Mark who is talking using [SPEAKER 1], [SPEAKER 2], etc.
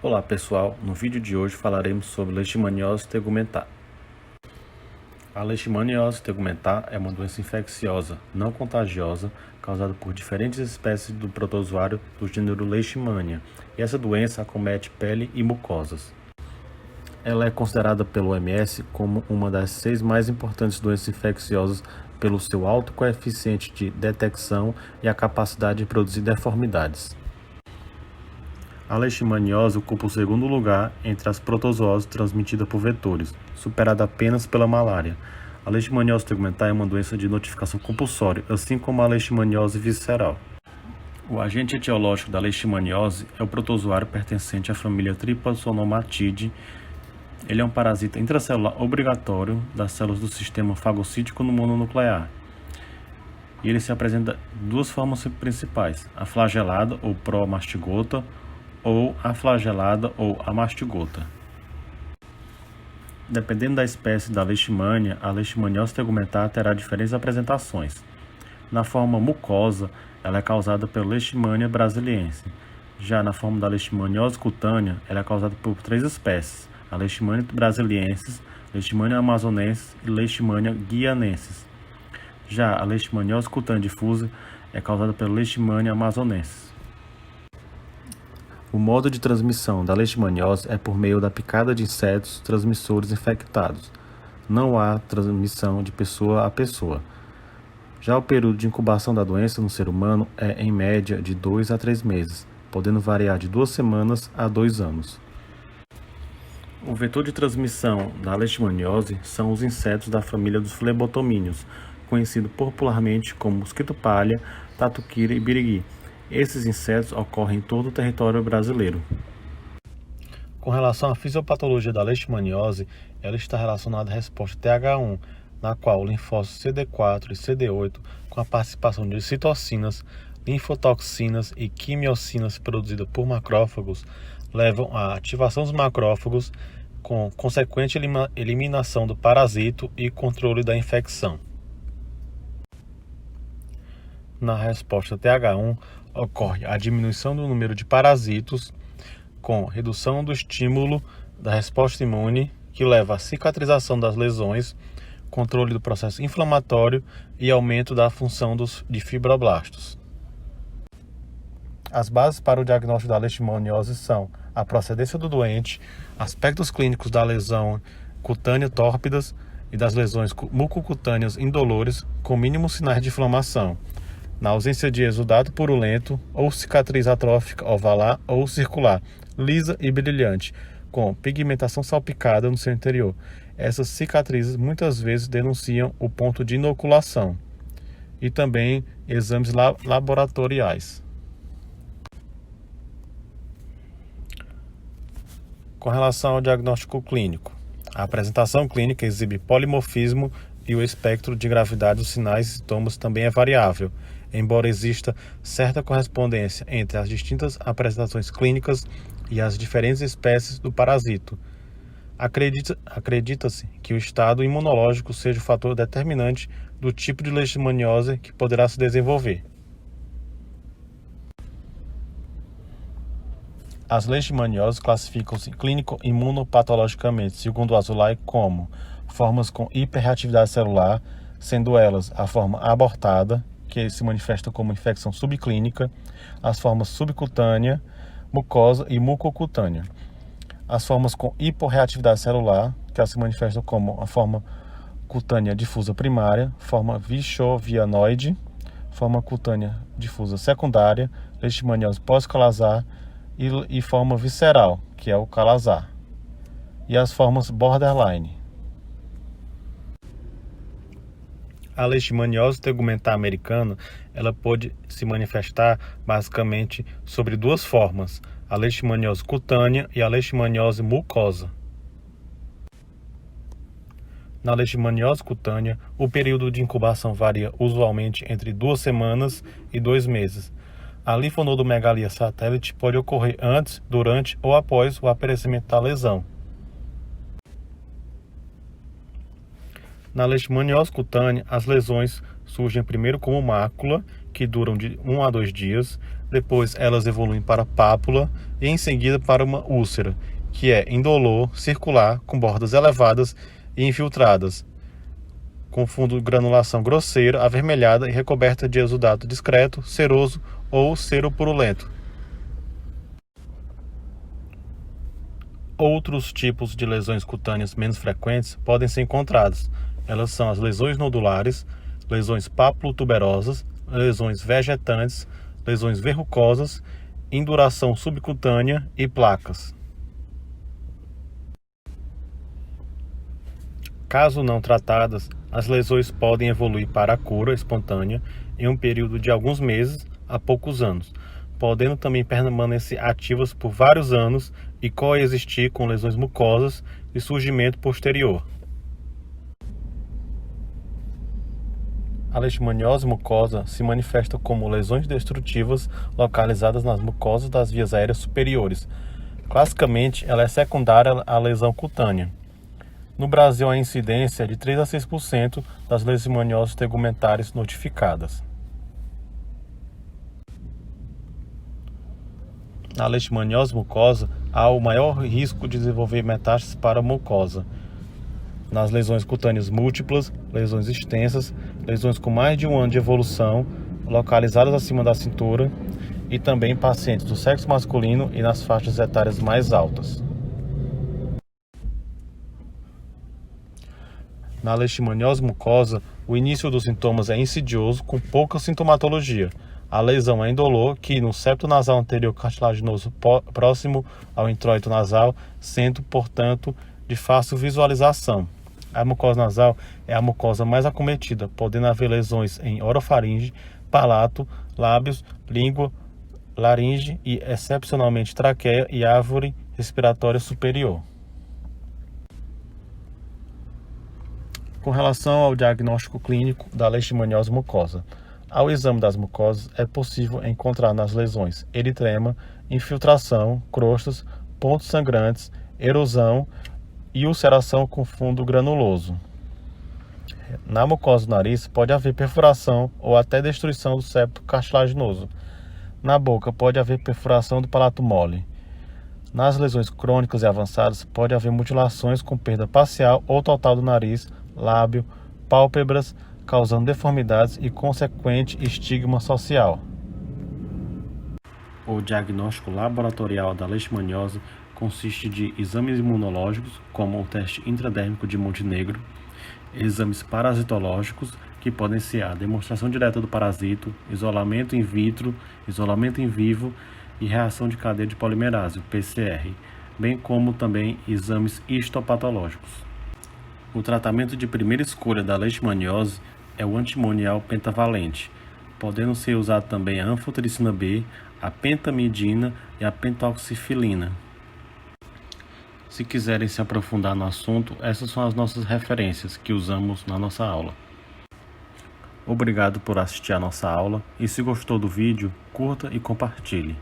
[SPEAKER 1] Olá pessoal, no vídeo de hoje falaremos sobre leishmaniose tegumentar. A leishmaniose tegumentar é uma doença infecciosa não contagiosa causada por diferentes espécies do protozoário do gênero Leishmania, e essa doença acomete pele e mucosas. Ela é considerada pelo OMS como uma das 6 mais importantes doenças infecciosas pelo seu alto coeficiente de detecção e a capacidade de produzir deformidades. A leishmaniose ocupa o segundo lugar entre as protozooses transmitidas por vetores, superada apenas pela malária. A leishmaniose tegumentar é uma doença de notificação compulsória, assim como a leishmaniose visceral. O agente etiológico da leishmaniose é o protozoário pertencente à família Trypanosomatidae. Ele é um parasita intracelular obrigatório das células do sistema fagocítico no mononuclear. E ele se apresenta de duas formas principais: a flagelada ou promastigota ou a flagelada ou a mastigota. Dependendo da espécie da leishmania, a leishmaniose tegumentar terá diferentes apresentações. Na forma mucosa, ela é causada pela Leishmania brasiliense. Já na forma da leishmaniose cutânea, ela é causada por 3 espécies: a Leishmania brasiliensis, Leishmania amazonensis e Leishmania guianensis. Já a leishmaniose cutânea difusa é causada pela Leishmania amazonensis. O modo de transmissão da leishmaniose é por meio da picada de insetos transmissores infectados. Não há transmissão de pessoa a pessoa. Já o período de incubação da doença no ser humano é, em média, de 2 a 3 meses, podendo variar de 2 semanas a 2 anos. O vetor de transmissão da leishmaniose são os insetos da família dos flebotomíneos, conhecido popularmente como mosquito-palha, tatuquira e birigui. Esses insetos ocorrem em todo o território brasileiro. Com relação à fisiopatologia da leishmaniose, ela está relacionada à resposta TH1, na qual linfócitos CD4 e CD8, com a participação de citocinas, linfotoxinas e quimiocinas produzidas por macrófagos, levam à ativação dos macrófagos, com consequente eliminação do parasito e controle da infecção. Na resposta TH1, ocorre a diminuição do número de parasitos, com redução do estímulo da resposta imune, que leva à cicatrização das lesões, controle do processo inflamatório e aumento da função de fibroblastos. As bases para o diagnóstico da leishmaniose são a procedência do doente, aspectos clínicos da lesão cutânea tórpidas e das lesões mucocutâneas indolores com mínimos sinais de inflamação, na ausência de exudado purulento ou cicatriz atrófica ovalar ou circular, lisa e brilhante, com pigmentação salpicada no seu interior. Essas cicatrizes muitas vezes denunciam o ponto de inoculação. E também exames laboratoriais. Com relação ao diagnóstico clínico, a apresentação clínica exibe polimorfismo e o espectro de gravidade dos sinais e sintomas também é variável, embora exista certa correspondência entre as distintas apresentações clínicas e as diferentes espécies do parasito. Acredita-se que o estado imunológico seja o fator determinante do tipo de leishmaniose que poderá se desenvolver. As leishmanioses classificam-se clínico-imunopatologicamente, segundo o Azoulay, como formas com hiperreatividade celular, sendo elas a forma abortada, que se manifesta como infecção subclínica, as formas subcutânea, mucosa e mucocutânea. As formas com hiporreatividade celular, que se manifestam como a forma cutânea difusa primária, forma vichovianoide, forma cutânea difusa secundária, leishmaniose pós-calazar e forma visceral, que é o calazar. E as formas borderline. A leishmaniose tegumentar americana, ela pode se manifestar basicamente sobre 2 formas: a leishmaniose cutânea e a leishmaniose mucosa. Na leishmaniose cutânea, o período de incubação varia usualmente entre 2 semanas e 2 meses. A linfonodomegalia satélite pode ocorrer antes, durante ou após o aparecimento da lesão. Na leishmaniose cutânea, as lesões surgem primeiro como mácula, que duram de 1 a 2 dias, depois elas evoluem para pápula e em seguida para uma úlcera, que é indolor, circular, com bordas elevadas e infiltradas, com fundo de granulação grosseira, avermelhada e recoberta de exudato discreto, ceroso ou seropurulento. Outros tipos de lesões cutâneas menos frequentes podem ser encontrados. Elas são as lesões nodulares, lesões papulotuberosas, lesões vegetantes, lesões verrucosas, induração subcutânea e placas. Caso não tratadas, as lesões podem evoluir para a cura espontânea em um período de alguns meses a poucos anos, podendo também permanecer ativas por vários anos e coexistir com lesões mucosas e surgimento posterior. A leishmaniose mucosa se manifesta como lesões destrutivas localizadas nas mucosas das vias aéreas superiores. Classicamente, ela é secundária à lesão cutânea. No Brasil, a incidência é de 3 a 6% das leishmanioses tegumentares notificadas. Na leishmaniose mucosa, há o maior risco de desenvolver metástases para a mucosa. Nas lesões cutâneas múltiplas, lesões extensas, lesões com mais de um ano de evolução, localizadas acima da cintura, e também em pacientes do sexo masculino e nas faixas etárias mais altas. Na leishmaniose mucosa, o início dos sintomas é insidioso, com pouca sintomatologia. A lesão é indolor, que no septo nasal anterior cartilaginoso próximo ao introito nasal, sendo, portanto, de fácil visualização. A mucosa nasal é a mucosa mais acometida, podendo haver lesões em orofaringe, palato, lábios, língua, laringe e, excepcionalmente, traqueia e árvore respiratória superior. Com relação ao diagnóstico clínico da leishmaniose mucosa, ao exame das mucosas é possível encontrar nas lesões eritrema, infiltração, crostas, pontos sangrantes, erosão e ulceração com fundo granuloso. Na mucosa do nariz pode haver perfuração ou até destruição do septo cartilaginoso. Na boca pode haver perfuração do palato mole. Nas lesões crônicas e avançadas pode haver mutilações com perda parcial ou total do nariz, lábio, pálpebras, causando deformidades e consequente estigma social. O diagnóstico laboratorial da leishmaniose consiste de exames imunológicos, como o teste intradérmico de Montenegro, exames parasitológicos, que podem ser a demonstração direta do parasito, isolamento in vitro, isolamento in vivo e reação de cadeia de polimerase, o PCR, bem como também exames histopatológicos. O tratamento de primeira escolha da leishmaniose é o antimonial pentavalente, podendo ser usado também a anfotericina B, a pentamidina e a pentoxifilina. Se quiserem se aprofundar no assunto, essas são as nossas referências que usamos na nossa aula. Obrigado por assistir a nossa aula e se gostou do vídeo, curta e compartilhe.